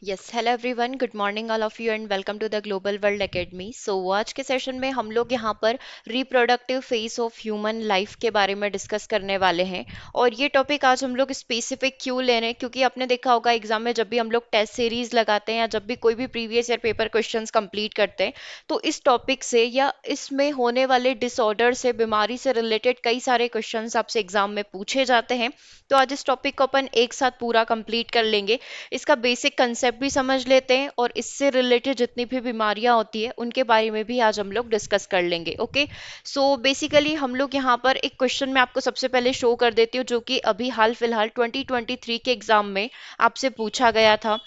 Yes hello everyone, good morning all of you and welcome to the global world academy. So आज के session में हम लोग यहाँ पर reproductive phase of human life के बारे में डिस्कस करने वाले हैं। और ये टॉपिक आज हम लोग स्पेसिफिक क्यों ले रहे हैं, क्योंकि आपने देखा होगा एग्जाम में जब भी हम लोग टेस्ट सीरीज लगाते हैं या जब भी कोई भी previous year paper questions complete करते हैं, तो इस टॉपिक से या इसमें होने वाले डिसऑर्डर से, बीमारी से रिलेटेड कई सारे क्वेश्चंस आपसे एग्जाम में पूछे जाते हैं। तो आज इस टॉपिक को अपन एक साथ पूरा कंप्लीट कर लेंगे। इसका बेसिक कंसेप्ट भी समझ लेते हैं और इससे रिलेटेड जितनी भी बीमारियां होती है उनके बारे में भी आज हम लोग डिस्कस कर लेंगे। ओके, सो बेसिकली हम लोग यहाँ पर एक क्वेश्चन मैं आपको सबसे पहले शो कर देती हूँ, जो कि अभी हाल फिलहाल 2023 के एग्जाम में आपसे पूछा गया था।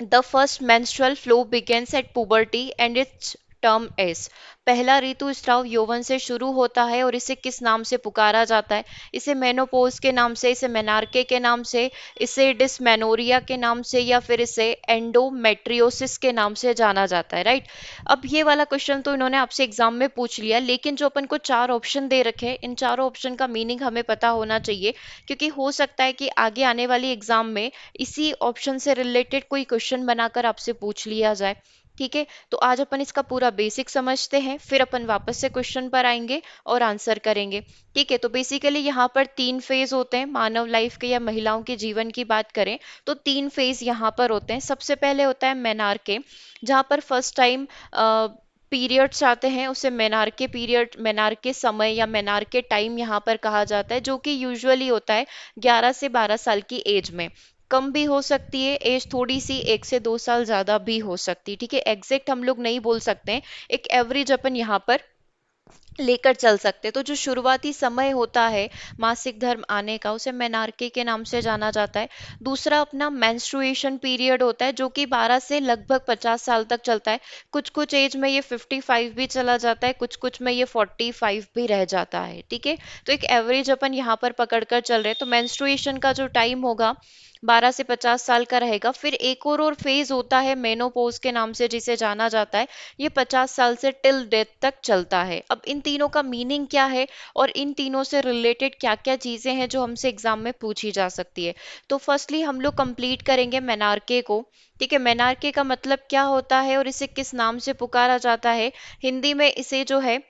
The first menstrual flow begins at puberty and its term age. पहला ऋतुस्राव यौवन से शुरू होता है और इसे किस नाम से पुकारा जाता है? इसे मेनोपोज के नाम से, इसे मेनार्के के नाम से, इसे डिसमेनोरिया के नाम से, या फिर इसे एंडोमेट्रियोसिस के नाम से जाना जाता है, राइट? अब ये वाला क्वेश्चन तो इन्होंने आपसे एग्जाम में पूछ लिया, लेकिन जो अपन को चार ऑप्शन दे रखे हैं, इन चारों ऑप्शन का मीनिंग हमें पता होना चाहिए, क्योंकि हो सकता है कि आगे आने वाली एग्जाम में इसी ऑप्शन से रिलेटेड कोई क्वेश्चन बनाकर आपसे पूछ लिया जाए। ठीक है, तो आज अपन इसका पूरा बेसिक समझते हैं, फिर अपन वापस से क्वेश्चन पर आएंगे और आंसर करेंगे। ठीक है, तो बेसिकली यहाँ पर तीन फेज होते हैं। मानव लाइफ के या महिलाओं के जीवन की बात करें तो तीन फेज यहाँ पर होते हैं। सबसे पहले होता है मेनार्के, जहाँ पर फर्स्ट टाइम पीरियड्स आते हैं, उसे मेनार्के पीरियड, मेनार्के समय या मेनार्के टाइम यहाँ पर कहा जाता है, जो कि यूजुअली होता है 11 से 12 साल की एज में। कम भी हो सकती है एज थोड़ी सी, 1 से 2 साल ज्यादा भी हो सकती है। ठीक है, एग्जैक्ट हम लोग नहीं बोल सकते हैं, एक एवरेज अपन यहाँ पर लेकर चल सकते हैं। तो जो शुरुआती समय होता है मासिक धर्म आने का, उसे मेनार्के के नाम से जाना जाता है। दूसरा अपना मेंस्ट्रुएशन पीरियड होता है, जो कि 12 से लगभग 50 साल तक चलता है। कुछ कुछ एज में ये 55 भी चला जाता है, कुछ कुछ में ये 45 भी रह जाता है। ठीक है, तो एक एवरेज अपन यहाँ पर पकड़ कर चल रहे हैं। तो मेंस्ट्रुएशन का जो टाइम होगा 12 से 50 साल का रहेगा। फिर एक और फेज होता है मेनोपॉज के नाम से जिसे जाना जाता है, ये 50 साल से टिल डेथ तक चलता है। अब इन तीनों का मीनिंग क्या है और इन तीनों से रिलेटेड क्या क्या चीजें हैं जो हमसे एग्जाम में पूछी जा सकती है, तो फर्स्टली हम लोग कंप्लीट करेंगे मेनार्के को। ठीक है, मेनार्के का मतलब क्या होता है और इसे किस नाम से पुकारा जाता है? हिंदी में इसे जो है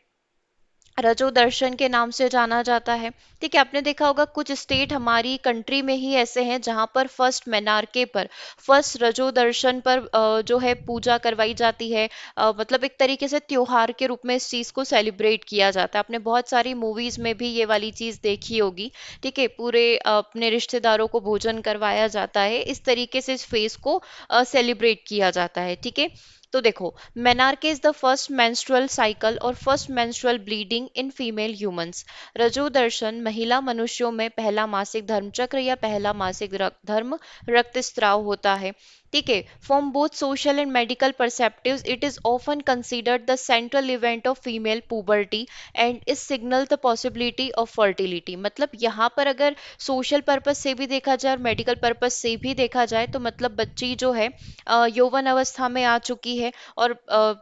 रजो दर्शन के नाम से जाना जाता है। ठीक है, आपने देखा होगा कुछ स्टेट हमारी कंट्री में ही ऐसे हैं जहां पर फर्स्ट मेनार्के पर, फर्स्ट रजो दर्शन पर जो है पूजा करवाई जाती है। मतलब एक तरीके से त्योहार के रूप में इस चीज को सेलिब्रेट किया जाता है। आपने बहुत सारी मूवीज में भी ये वाली चीज देखी होगी। ठीक है, पूरे अपने रिश्तेदारों को भोजन करवाया जाता है, इस तरीके से इस फेस को सेलिब्रेट किया जाता है। ठीक है, तो देखो, menarche is the first menstrual cycle और first menstrual bleeding in female humans. रजो दर्शन महिला मनुष्यों में पहला मासिक धर्मचक्र या पहला मासिक धर्म रक्तस्राव होता है। ठीक है, from both social and medical perspectives it is often considered the central event of female puberty and is signal the possibility of fertility. मतलब यहाँ पर अगर सोशल पर्पज से भी देखा जाए और मेडिकल पर्पज से भी देखा जाए, तो मतलब बच्ची जो है यौवन अवस्था में आ चुकी है और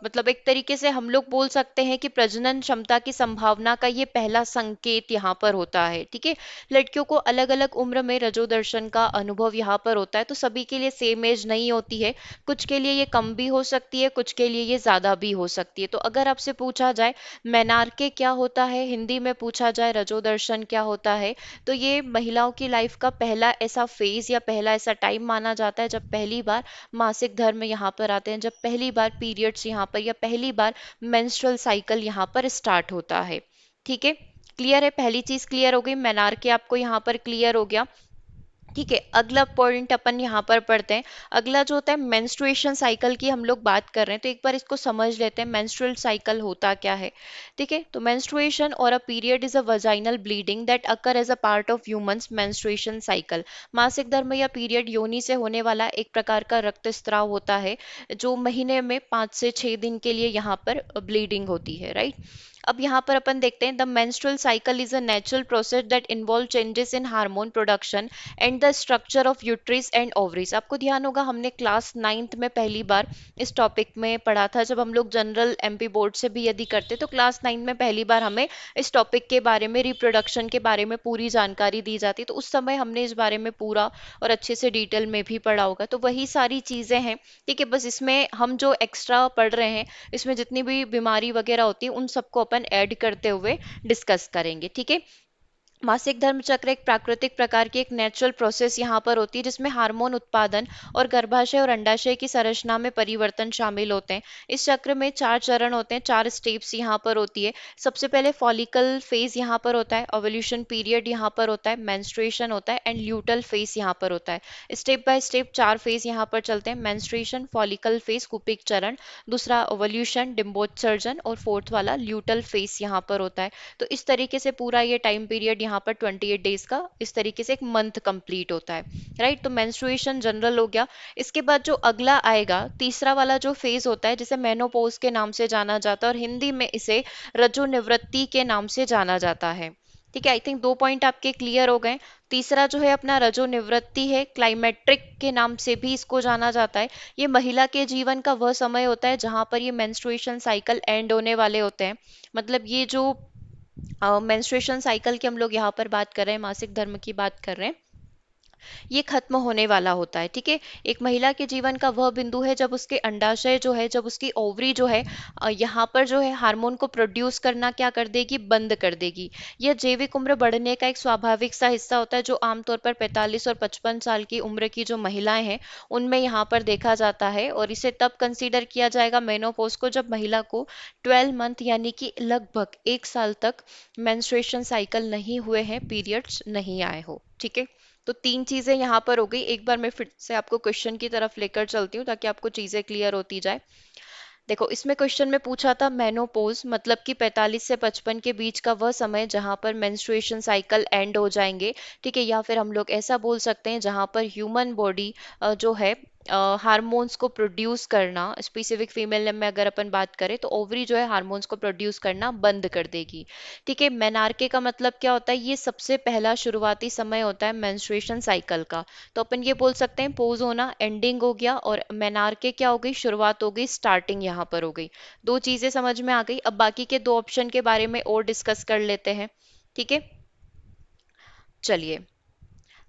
मतलब एक तरीके से हम लोग बोल सकते हैं कि प्रजनन क्षमता की संभावना का ये पहला संकेत यहाँ पर होता है। ठीक है, लड़कियों को अलग अलग उम्र में रजोदर्शन का अनुभव यहाँ पर होता है, तो सभी के लिए सेम एज नहीं होती है। कुछ के लिए ये कम भी हो सकती है, कुछ के लिए ये ज्यादा भी हो सकती है। तो अगर आपसे पूछा जाए मेनार्के क्या होता है, हिंदी में पूछा जाए रजोदर्शन क्या होता है, तो ये महिलाओं की लाइफ का पहला ऐसा फेज या पहला ऐसा टाइम माना जाता है जब पहली बार मासिक धर्म यहाँ पर आते हैं, जब पहली बार पीरियड्स यहाँ पर या पहली बार मेंस्ट्रुअल साइकिल यहाँ पर स्टार्ट होता है। ठीक है, क्लियर है? पहली चीज क्लियर हो गई, मेनार्के आपको यहाँ पर क्लियर हो गया। ठीक है, अगला पॉइंट अपन यहाँ पर पढ़ते हैं। अगला जो होता है मेंस्ट्रुएशन साइकिल की हम लोग बात कर रहे हैं, तो एक बार इसको समझ लेते हैं मेंस्ट्रुअल साइकिल होता क्या है। ठीक है, तो मेंस्ट्रुएशन और a period is a vaginal bleeding that occur as a part of humans menstruation cycle. मासिक धर्म या पीरियड योनि से होने वाला एक प्रकार का रक्तस्राव होता है, जो महीने में 5 से 6 दिन के लिए यहाँ पर ब्लीडिंग होती है, राइट? अब यहाँ पर अपन देखते हैं the menstrual cycle is a natural process that involve changes in hormone production and the structure of uterus and ovaries. आपको ध्यान होगा हमने क्लास 9th में पहली बार इस टॉपिक में पढ़ा था, जब हम लोग जनरल एमपी बोर्ड से भी यदि करते तो क्लास 9 में पहली बार हमें इस टॉपिक के बारे में, रिप्रोडक्शन के बारे में पूरी जानकारी दी जाती, तो उस समय हमने इस बारे में पूरा और अच्छे से डिटेल में भी पढ़ा होगा। तो वही सारी चीजें हैं, ठीक है, बस इसमें हम जो एक्स्ट्रा पढ़ रहे हैं, इसमें जितनी भी बीमारी वगैरह होती है उन सबको अपन ऐड करते हुए डिस्कस करेंगे, ठीक है। मासिक धर्म चक्र एक प्राकृतिक प्रकार की एक नेचुरल प्रोसेस यहाँ पर होती है, जिसमें हार्मोन उत्पादन और गर्भाशय और अंडाशय की संरचना में परिवर्तन शामिल होते हैं। इस चक्र में 4 चरण होते हैं, 4 स्टेप्स यहाँ पर होती है। सबसे पहले फॉलिकल फेज यहाँ पर होता है, ओवल्यूशन पीरियड यहाँ पर होता है, मेंस्ट्रुएशन होता है एंड ल्यूटल फेज यहाँ पर होता है। स्टेप बाय स्टेप 4 फेज यहाँ पर चलते हैं, मेंस्ट्रुएशन, फॉलिकल फेज, कुपिक चरण, दूसरा ओवल्यूशन, डिम्बोत्सर्जन और फोर्थ वाला ल्यूटल फेज यहाँ पर होता है। तो इस तरीके से पूरा ये टाइम पीरियड यहाँ पर 28 डेज का, इस तरीके से एक मंथ कंप्लीट होता है, राइट। तो मेंस्ट्रुएशन जनरल हो गया। इसके बाद जो अगला आएगा, तीसरा वाला जो फेज होता है, जिसे मेनोपॉज के नाम से जाना जाता है और हिंदी में इसे रजोनिवृत्ति के नाम से जाना जाता है, ठीक है। आई थिंक 2 पॉइंट आपके क्लियर हो गए। तीसरा जो है अपना रजोनिवृत्ति है, क्लाइमेट्रिक के नाम से भी इसको जाना जाता है। ये महिला के जीवन का वह समय होता है जहां पर ये मेंस्ट्रुएशन साइकिल एंड होने वाले होते हैं। मतलब ये जो मेंस्ट्रुएशन साइकिल की हम लोग यहाँ पर बात कर रहे हैं, मासिक धर्म की बात कर रहे हैं, ये खत्म होने वाला होता है, ठीक है। एक महिला के जीवन का वह बिंदु है जब उसके अंडाशय जो है, जब उसकी ओवरी जो है, यहाँ पर जो है हार्मोन को प्रोड्यूस करना क्या कर देगी, बंद कर देगी। यह जैविक उम्र बढ़ने का एक स्वाभाविक सा हिस्सा होता है, जो आमतौर पर 45 और 55 साल की उम्र की जो महिलाएं हैं उनमें यहाँ पर देखा जाता है। और इसे तब कंसीडर किया जाएगा मेनोपॉज को जब महिला को 12 मंथ यानी कि लगभग 1 साल तक मेंस्ट्रुएशन साइकिल नहीं हुए हैं, पीरियड्स नहीं आए हो, ठीक है। तो 3 चीजें यहाँ पर हो गई। एक बार मैं फिर से आपको क्वेश्चन की तरफ लेकर चलती हूँ ताकि आपको चीजें क्लियर होती जाए। देखो, इसमें क्वेश्चन में पूछा था मेनोपॉज मतलब कि 45 से 55 के बीच का वह समय जहां पर मेंस्ट्रुएशन साइकिल एंड हो जाएंगे, ठीक है। या फिर हम लोग ऐसा बोल सकते हैं जहां पर ह्यूमन बॉडी जो है हार्मोन्स को प्रोड्यूस करना, स्पेसिफिक फीमेल में अगर अपन बात करें तो ओवरी जो है हार्मोन्स को प्रोड्यूस करना बंद कर देगी, ठीक है। मेनार्के का मतलब क्या होता है, ये सबसे पहला शुरुआती समय होता है मेंस्ट्रुएशन साइकिल का। तो अपन ये बोल सकते हैं पोज होना एंडिंग हो गया और मेनार्के क्या हो गई, शुरुआत हो गई, स्टार्टिंग यहाँ पर हो गई। 2 चीजें समझ में आ गई। अब बाकी के 2 ऑप्शन के बारे में और डिस्कस कर लेते हैं, ठीक है। चलिए,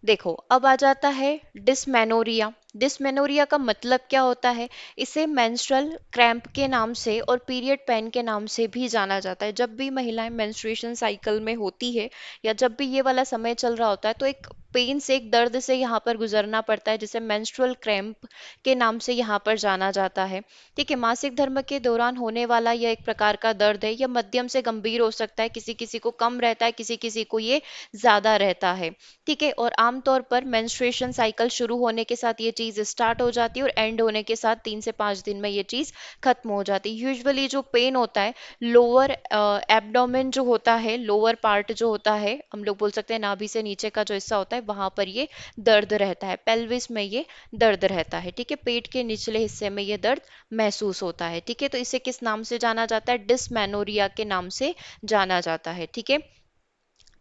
देखो अब आ जाता है डिस्मेनोरिया। डिस्मेनोरिया का मतलब क्या होता है, इसे मेंस्ट्रुअल क्रैम्प के नाम से और पीरियड पेन के नाम से भी जाना जाता है। जब भी महिलाएं मेंस्ट्रुएशन साइकिल में होती है या जब भी ये वाला समय चल रहा होता है तो एक पेन से, एक दर्द से यहाँ पर गुजरना पड़ता है, जिसे मेंस्ट्रुअल क्रैम्प के नाम से यहाँ पर जाना जाता है, ठीक है। मासिक धर्म के दौरान होने वाला यह एक प्रकार का दर्द है। यह मध्यम से गंभीर हो सकता है, किसी किसी को कम रहता है, किसी किसी को ये ज्यादा रहता है, ठीक है। और आमतौर पर मेंस्ट्रुएशन साइकिल शुरू होने के साथ ये चीज स्टार्ट हो जाती है और एंड होने के साथ 3 से 5 दिन में ये चीज खत्म हो जाती है। यूजुअली जो पेन होता है, लोअर एब्डोमेन जो होता है, लोअर पार्ट जो होता है, हम लोग बोल सकते हैं नाभि से नीचे का जो हिस्सा होता है, वहां पर ये दर्द रहता है। पेल्विस में ये दर्द रहता है, ठीक है। पेट के निचले हिस्से में ये दर्द महसूस होता है, ठीक है। तो इसे किस नाम से जाना जाता है, डिस्मेनोरिया के नाम से जाना जाता है, ठीक है।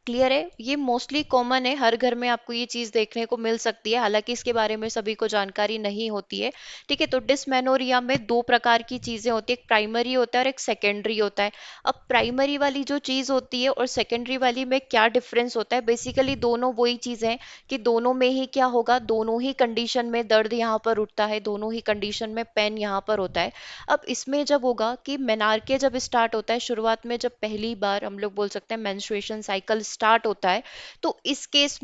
क्लियर है, ये मोस्टली कॉमन है, हर घर में आपको ये चीज देखने को मिल सकती है, हालांकि इसके बारे में सभी को जानकारी नहीं होती है, ठीक है। तो डिस्मेनोरिया में 2 प्रकार की चीजें होती है, एक प्राइमरी होता है और एक सेकेंडरी होता है। अब प्राइमरी वाली जो चीज होती है और सेकेंडरी वाली में क्या डिफरेंस होता है, बेसिकली दोनों वही चीजें हैं कि दोनों में ही क्या होगा, दोनों ही कंडीशन में दर्द यहाँ पर उठता है, दोनों ही कंडीशन में पेन यहाँ पर होता है। अब इसमें जब होगा कि मेनार्के जब स्टार्ट होता है, शुरुआत में जब पहली बार हम लोग बोल सकते हैं मेंस्ट्रुएशन साइकिल स्टार्ट होता है, तो इस केस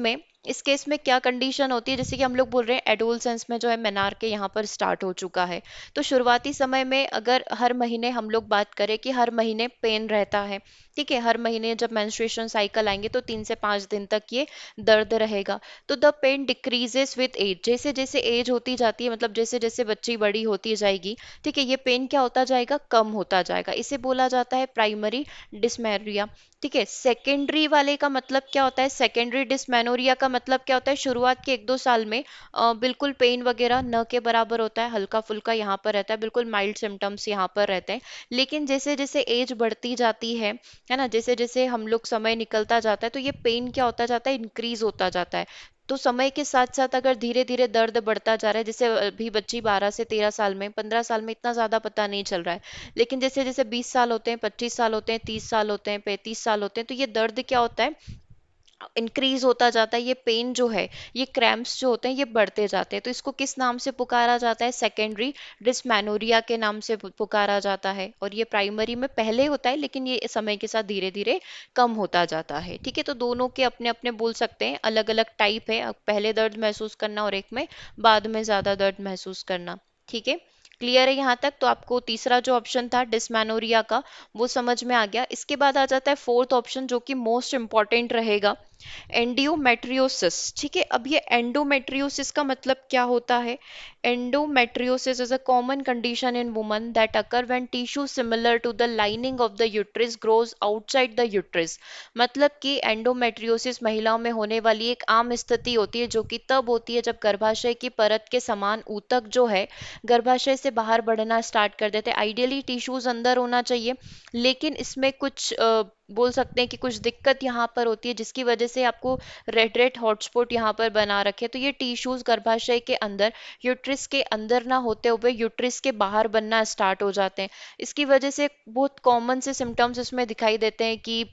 में क्या कंडीशन होती है, जैसे कि हम लोग बोल रहे हैं एडोलसेंस में जो है मेनार्के यहाँ पर स्टार्ट हो चुका है। तो शुरुआती समय में अगर हर महीने हम लोग बात करें कि हर महीने पेन रहता है, ठीक है, हर महीने जब मेंस्ट्रुएशन साइकिल आएंगे तो 3 से 5 दिन तक ये दर्द रहेगा। तो the pain decreases with age, जैसे जैसे एज होती जाती है, मतलब जैसे जैसे बच्ची बड़ी होती जाएगी, ठीक है, ये पेन क्या होता जाएगा, कम होता जाएगा। इसे बोला जाता है प्राइमरी डिस्मेनोरिया। ठीक है। सेकेंडरी वाले का मतलब क्या होता है, सेकेंडरी डिस्मेनोरिया का मतलब क्या होता है, शुरुआत के 1-2 साल में बिल्कुल पेन वगैरह न के बराबर होता है, हल्का फुल्का यहाँ पर रहता है, बिल्कुल माइल्ड सिम्टम्स यहाँ पर रहते हैं। लेकिन जैसे जैसे एज बढ़ती जाती है ना, जैसे जैसे हम लोग समय निकलता जाता है तो ये पेन क्या होता जाता है, इंक्रीज होता जाता है। तो समय के साथ साथ अगर धीरे धीरे दर्द बढ़ता जा रहा है, जैसे अभी बच्ची 12 से 13 साल में, 15 साल में इतना ज्यादा पता नहीं चल रहा है, लेकिन जैसे जैसे 20 साल होते हैं, 25 साल होते हैं, 30 साल होते हैं, 35 साल होते हैं, तो ये दर्द क्या होता है, इंक्रीज होता जाता है। ये पेन जो है, ये क्रैम्प्स जो होते हैं, ये बढ़ते जाते हैं। तो इसको किस नाम से पुकारा जाता है, सेकेंडरी डिस्मेनोरिया के नाम से पुकारा जाता है। और ये प्राइमरी में पहले होता है, लेकिन ये समय के साथ धीरे धीरे कम होता जाता है। ठीक है, तो दोनों के अपने अपने बोल सकते हैं, अलग अलग टाइप है, पहले दर्द महसूस करना और एक में बाद में ज्यादा दर्द महसूस करना। ठीक है, क्लियर है यहाँ तक? तो आपको तीसरा जो ऑप्शन था डिस्मेनोरिया का, वो समझ में आ गया। इसके बाद आ जाता है फोर्थ ऑप्शन, जो कि मोस्ट इंपॉर्टेंट रहेगा, एंडोमेट्रियोसिस। ठीक है, अब ये एंडोमेट्रियोसिस का मतलब क्या होता है? Endometriosis is a common condition in women that occur when tissue similar to the lining of the uterus grows outside the uterus. मतलब कि एंडोमेट्रियोसिस महिलाओं में होने वाली एक आम स्थिति होती है, जो कि तब होती है जब गर्भाशय की परत के समान ऊतक जो है गर्भाशय से बाहर बढ़ना स्टार्ट कर देते हैं। आइडियली टिश्यूज अंदर होना चाहिए, लेकिन इसमें कुछ बोल सकते हैं कि कुछ दिक्कत यहाँ पर होती है, जिसकी वजह से आपको रेड रेड हॉटस्पॉट यहाँ पर बना रखे। तो ये टिश्यूज गर्भाशय के अंदर, यूट्रिस के अंदर ना होते हुए यूट्रिस के बाहर बनना स्टार्ट हो जाते हैं। इसकी वजह से बहुत कॉमन से सिम्टम्स इसमें दिखाई देते हैं कि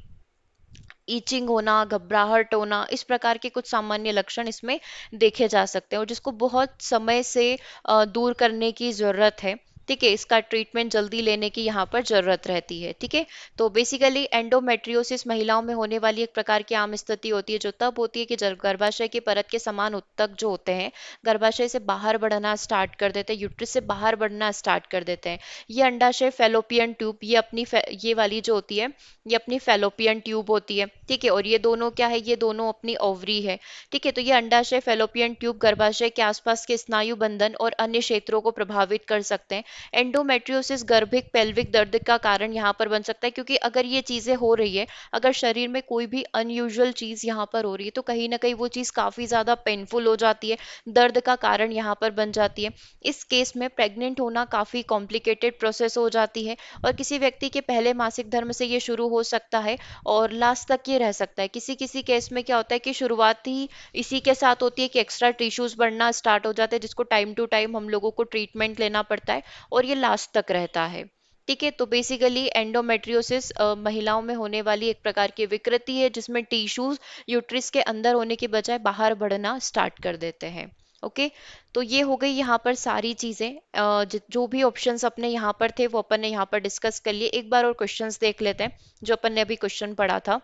ईचिंग होना, घबराहट होना, इस प्रकार के कुछ सामान्य लक्षण इसमें देखे जा सकते हैं, और जिसको बहुत समय से दूर करने की जरूरत है। ठीक है, इसका ट्रीटमेंट जल्दी लेने की यहाँ पर जरूरत रहती है। ठीक है, तो बेसिकली एंडोमेट्रियोसिस महिलाओं में होने वाली एक प्रकार की आम स्थिति होती है, जो तब होती है कि जब गर्भाशय की परत के समान ऊतक जो होते हैं गर्भाशय से बाहर बढ़ना स्टार्ट कर देते हैं, यूट्रिस से बाहर बढ़ना स्टार्ट कर देते हैं। ये अंडाशय फेलोपियन ट्यूब, ये अपनी ये वाली जो होती है, ये अपनी फेलोपियन ट्यूब होती है। ठीक है, और ये दोनों क्या है, ये दोनों अपनी ओवरी है। ठीक है, तो ये अंडाशय फेलोपियन ट्यूब गर्भाशय के आसपास के स्नायु बंधन और अन्य क्षेत्रों को प्रभावित कर सकते हैं। एंडोमेट्रियोसिस गर्भिक पेल्विक दर्द का कारण यहाँ पर बन सकता है, क्योंकि अगर ये चीजें हो रही है, अगर शरीर में कोई भी अनयूजुअल चीज यहाँ पर हो रही है, तो कहीं ना कहीं वो चीज काफी ज्यादा पेनफुल हो जाती है, दर्द का कारण यहाँ पर बन जाती है। इस केस में प्रेग्नेंट होना काफी कॉम्प्लिकेटेड प्रोसेस हो जाती है, और किसी व्यक्ति के पहले मासिक धर्म से ये शुरू हो सकता है और लास्ट तक ये रह सकता है। किसी किसी केस में क्या होता है कि शुरुआत ही इसी के साथ होती है कि एक्स्ट्रा टिश्यूज बढ़ना स्टार्ट हो जाते हैं, जिसको टाइम टू टाइम हम लोगों को ट्रीटमेंट लेना पड़ता है, और ये लास्ट तक रहता है। ठीक है, तो बेसिकली एंडोमेट्रियोसिस महिलाओं में होने वाली एक प्रकार की विकृति है, जिसमें टिश्यूज यूट्रिस के अंदर होने की बजाय बाहर बढ़ना स्टार्ट कर देते हैं। ओके, तो ये हो गई यहाँ पर सारी चीजें। जो भी ऑप्शंस अपने यहाँ पर थे वो अपन ने यहाँ पर डिस्कस कर लिए। एक बार और क्वेश्चंस देख लेते हैं जो अपन ने अभी क्वेश्चन पढ़ा था।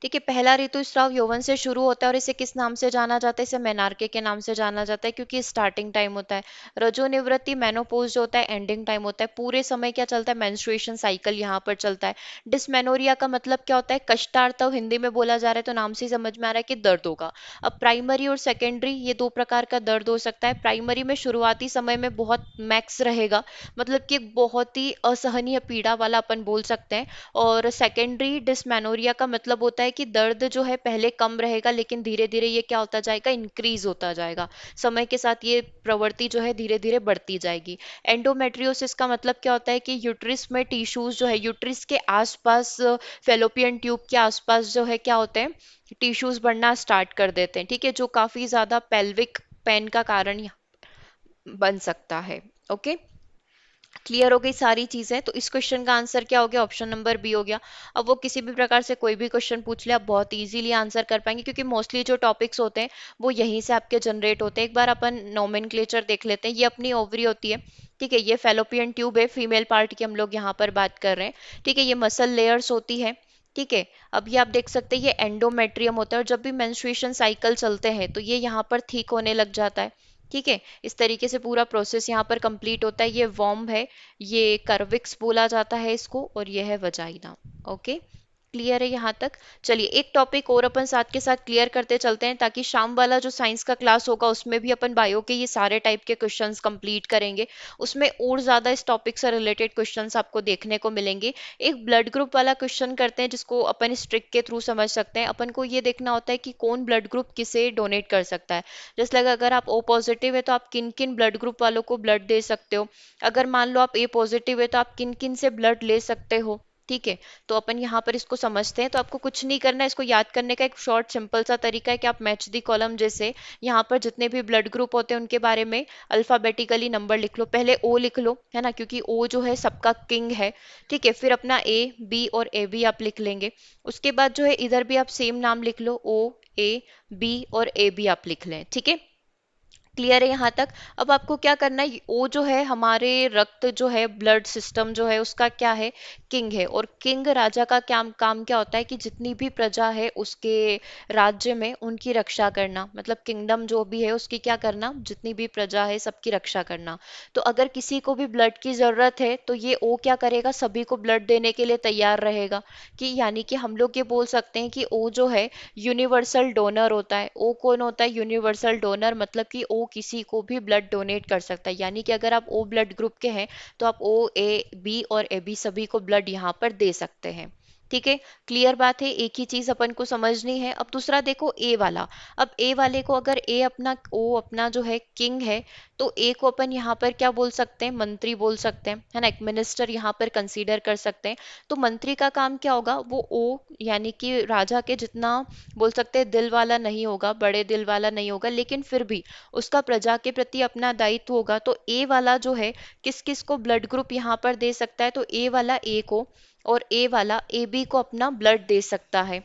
ठीक है, पहला ऋतुस्राव यौवन से शुरू होता है, और इसे किस नाम से जाना जाता है? इसे मेनार्के के नाम से जाना जाता है, क्योंकि स्टार्टिंग टाइम होता है। रजोनिवृत्ति मेनोपॉज जो होता है, एंडिंग टाइम होता है। पूरे समय क्या चलता है? मेंस्ट्रुएशन साइकिल यहाँ पर चलता है। डिस्मेनोरिया का मतलब क्या होता है? कष्टार्तव हिंदी में बोला जा रहा है, तो नाम से ही समझ में आ रहा है कि दर्द होगा। अब प्राइमरी और सेकेंडरी, ये दो प्रकार का दर्द हो सकता है। प्राइमरी में शुरुआती समय में बहुत मैक्स रहेगा, मतलब कि एक बहुत ही असहनीय पीड़ा वाला अपन बोल सकते हैं। और सेकेंडरी डिस्मेनोरिया का मतलब होता है कि दर्द जो है पहले कम रहेगा, लेकिन धीरे धीरे ये क्या होता जाएगा? इंक्रीज होता जाएगा। समय के साथ ये प्रवृत्ति जो है धीरे धीरे बढ़ती जाएगी। एंडोमेट्रियोसिस का मतलब क्या होता है कि यूट्रिस में टिश्यूज जो है, यूट्रिस के आसपास, फेलोपियन ट्यूब के आसपास जो है क्या होते हैं, टिश्यूज बढ़ना स्टार्ट कर देते हैं। ठीक है, जो काफी ज्यादा पेल्विक पेन का कारण बन सकता है। ओके, क्लियर हो गई सारी चीजें? तो इस क्वेश्चन का आंसर क्या हो गया? ऑप्शन नंबर बी हो गया। अब वो किसी भी प्रकार से कोई भी क्वेश्चन पूछ ले, आप बहुत इजीली आंसर कर पाएंगे, क्योंकि मोस्टली जो टॉपिक्स होते हैं वो यहीं से आपके जनरेट होते हैं। एक बार अपन नोमेनक्लेचर देख लेते हैं। ये अपनी ओवरी होती है। ठीक है, ये फेलोपियन ट्यूब है, फीमेल पार्ट की हम लोग यहाँ पर बात कर रहे हैं। ठीक है, ये मसल लेयर्स होती है। ठीक है, अब ये आप देख सकते हैं, ये एंडोमेट्रियम होता है, और जब भी मेंस्ट्रुएशन साइकिल चलते हैं तो ये यहाँ पर ठीक होने लग जाता है। ठीक है, इस तरीके से पूरा प्रोसेस यहाँ पर कंप्लीट होता है। ये वॉर्म है, ये कर्विक्स बोला जाता है इसको, और ये है वजाइना। ओके, क्लियर है यहाँ तक? चलिए एक टॉपिक और अपन साथ के साथ क्लियर करते चलते हैं, ताकि शाम वाला जो साइंस का क्लास होगा उसमें भी अपन बायो के ये सारे टाइप के क्वेश्चंस कंप्लीट करेंगे। उसमें और ज्यादा इस टॉपिक से रिलेटेड क्वेश्चंस आपको देखने को मिलेंगे। एक ब्लड ग्रुप वाला क्वेश्चन करते हैं, जिसको अपन इस ट्रिक के थ्रू समझ सकते हैं। अपन को ये देखना होता है कि कौन ब्लड ग्रुप किसे डोनेट कर सकता है। जैसे लगा अगर आप ओ पॉजिटिव है तो आप किन किन ब्लड ग्रुप वालों को ब्लड दे सकते हो। अगर मान लो आप ए पॉजिटिव है तो आप किन किन से ब्लड ले सकते हो। ठीक है, तो अपन यहाँ पर इसको समझते हैं। तो आपको कुछ नहीं करना है, इसको याद करने का एक शॉर्ट सिंपल सा तरीका है कि आप मैच दी कॉलम जैसे यहाँ पर जितने भी ब्लड ग्रुप होते हैं उनके बारे में अल्फाबेटिकली नंबर लिख लो। पहले ओ लिख लो, है ना, क्योंकि ओ जो है सबका किंग है। ठीक है, फिर अपना ए बी और ए बी आप लिख लेंगे। उसके बाद जो है इधर भी आप सेम नाम लिख लो, ओ ए बी और ए बी आप लिख लें। ठीक है, क्लियर है यहाँ तक? अब आपको क्या करना है, वो जो है हमारे रक्त जो है ब्लड सिस्टम जो है उसका क्या है, किंग है। और किंग राजा का क्या काम क्या होता है कि जितनी भी प्रजा है उसके राज्य में उनकी रक्षा करना, मतलब किंगडम जो भी है उसकी क्या करना, जितनी भी प्रजा है सबकी रक्षा करना। तो अगर किसी को भी ब्लड की जरूरत है तो ये ओ क्या करेगा, सभी को ब्लड देने के लिए तैयार रहेगा। कि यानी कि हम लोग ये बोल सकते हैं कि ओ जो है यूनिवर्सल डोनर होता है। ओ कौन होता है, यूनिवर्सल डोनर, मतलब कि ओ किसी को भी ब्लड डोनेट कर सकता है। यानी कि अगर आप ओ ब्लड ग्रुप के हैं तो आप ओ ए बी और ए बी सभी को ब्लड यहाँ पर दे सकते हैं। ठीक है, क्लियर बात है, एक ही चीज अपन को समझनी है। अब दूसरा देखो ए वाला। अब ए वाले को अगर ए अपना ओ अपना जो है किंग है, तो ए को अपन यहाँ पर क्या बोल सकते हैं, मंत्री बोल सकते हैं, है ना, एक मिनिस्टर यहाँ पर कंसीडर कर सकते हैं। तो मंत्री का काम क्या होगा, वो ओ यानी कि राजा के जितना बोल सकते हैं दिल वाला नहीं होगा, बड़े दिल वाला नहीं होगा, लेकिन फिर भी उसका प्रजा के प्रति अपना दायित्व होगा। तो ए वाला जो है किस किस को ब्लड ग्रुप यहाँ पर दे सकता है, तो ए वाला ए को और ए वाला ए बी को अपना ब्लड दे सकता है।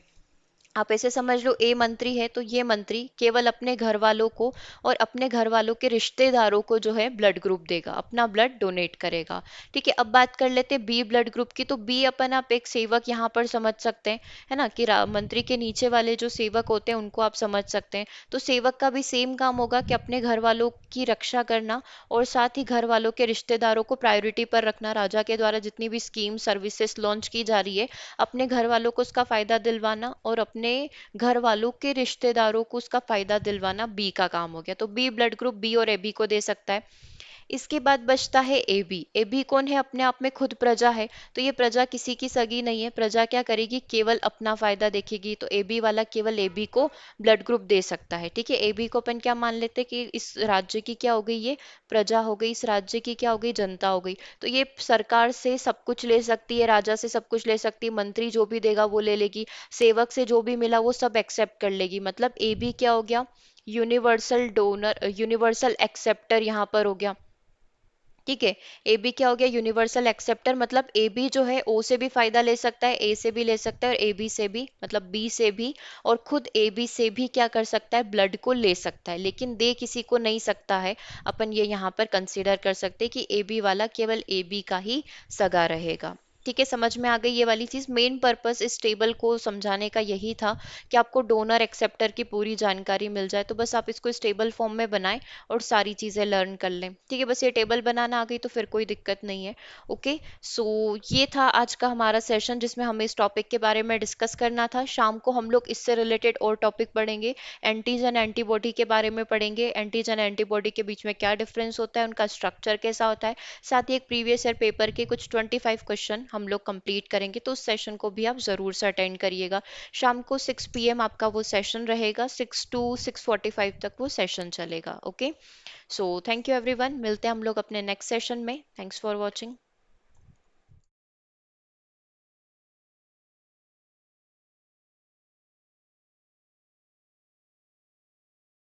आप ऐसे समझ लो, ए मंत्री है तो ये मंत्री केवल अपने घर वालों को और अपने घर वालों के रिश्तेदारों को जो है ब्लड ग्रुप देगा, अपना ब्लड डोनेट करेगा। ठीक है, अब बात कर लेते हैं बी ब्लड ग्रुप की। तो बी अपन आप एक सेवक यहाँ पर समझ सकते हैं, है ना, कि मंत्री के नीचे वाले जो सेवक होते हैं उनको आप समझ सकते हैं। तो सेवक का भी सेम काम होगा कि अपने घर वालों की रक्षा करना और साथ ही घर वालों के रिश्तेदारों को प्रायोरिटी पर रखना। राजा के द्वारा जितनी भी स्कीम सर्विसेज लॉन्च की जा रही है, अपने घर वालों को उसका फायदा दिलवाना और अपने घर वालों के रिश्तेदारों को उसका फायदा दिलवाना बी का काम हो गया। तो बी ब्लड ग्रुप बी और ए बी को दे सकता है। इसके बाद बचता है ए बी। ए बी कौन है, अपने आप में खुद प्रजा है। तो ये प्रजा किसी की सगी नहीं है, प्रजा क्या करेगी, केवल अपना फायदा देखेगी। तो ए बी वाला केवल ए बी को ब्लड ग्रुप दे सकता है। ठीक है, ए बी को अपन क्या मान लेते हैं कि इस राज्य की क्या हो गई, ये प्रजा हो गई, इस राज्य की क्या हो गई, जनता हो गई। तो ये सरकार से सब कुछ ले सकती है, राजा से सब कुछ ले सकती है, मंत्री जो भी देगा वो ले लेगी, सेवक से जो भी मिला वो सब एक्सेप्ट कर लेगी। मतलब ए बी क्या हो गया, यूनिवर्सल डोनर, यूनिवर्सल एक्सेप्टर यहाँ पर हो गया। ठीक है, ए बी क्या हो गया, यूनिवर्सल एक्सेप्टर। मतलब ए बी जो है ओ से भी फायदा ले सकता है, ए से भी ले सकता है और ए बी से भी, मतलब बी से भी, और खुद ए बी से भी क्या कर सकता है, ब्लड को ले सकता है, लेकिन दे किसी को नहीं सकता है। अपन ये यहाँ पर कंसीडर कर सकते हैं कि ए बी वाला केवल ए बी का ही सगा रहेगा। ठीक है, समझ में आ गई ये वाली चीज। मेन पर्पस इस टेबल को समझाने का यही था कि आपको डोनर एक्सेप्टर की पूरी जानकारी मिल जाए। तो बस आप इसको इस टेबल फॉर्म में बनाएं और सारी चीजें लर्न कर लें। ठीक है, बस ये टेबल बनाना आ गई तो फिर कोई दिक्कत नहीं है। ओके, सो ये था आज का हमारा सेशन जिसमें हमें इस टॉपिक के बारे में डिस्कस करना था। शाम को हम लोग इससे रिलेटेड और टॉपिक पढ़ेंगे, एंटीजन एंटीबॉडी के बारे में पढ़ेंगे। एंटीजन एंटीबॉडी के बीच में क्या डिफरेंस होता है, उनका स्ट्रक्चर कैसा होता है। साथ ही एक प्रीवियस ईयर पेपर के कुछ 25 क्वेश्चन हम लोग कंप्लीट करेंगे। तो उस सेशन को भी आप जरूर से अटेंड करिएगा। शाम को 6 PM आपका वो सेशन रहेगा, 6 to 6:45 तक वो सेशन चलेगा। Okay, so thank you everyone, मिलते हैं हम लोग अपने नेक्स्ट सेशन में। Thanks for watching.